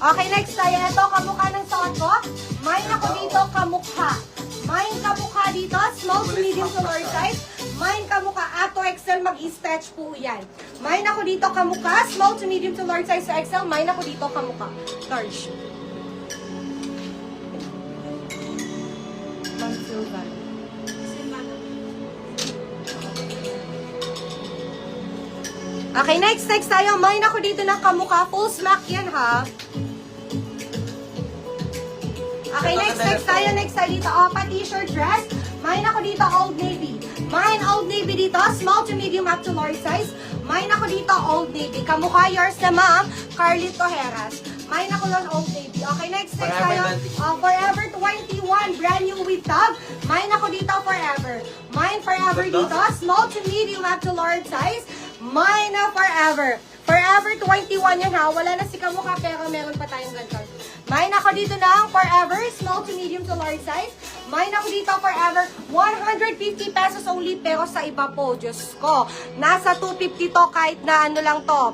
Okay, next tayo. Ito, kamukha ng suot ko. Mine ako dito, kamukha. Mine kamukha dito, small to medium to large size. Mine kamukha, up to XL, mag-stretch po yan. Mine ako dito, kamukha, small to medium to large size to XL. Mine ako dito, kamukha, large. Okay, next tayo. Mine ako dito ng kamukha. Full smack yan, ha? Okay, next tayo. Next tayo dito. Opa t-shirt dress. Mine ako dito, Old Navy. Mine, Old Navy dito. Small to medium up to large size. Mine ako dito, Old Navy. Kamukha yours na ma'am, Carlito Heras. Mine ako lang, Old Navy. Okay, next tayo. Forever 21. Brand new with tag. Mine ako dito, Forever. Mine, Forever dito. Small to medium up to large size. Mine na Forever. Forever 21 yan ha. Wala na si kamukha pero meron pa tayong ganito. Mine ako dito ng Forever. Small to medium to large size. Mine ako dito Forever. 150 pesos only pero sa iba po. Diyos ko. Nasa 250 to kahit na ano lang to.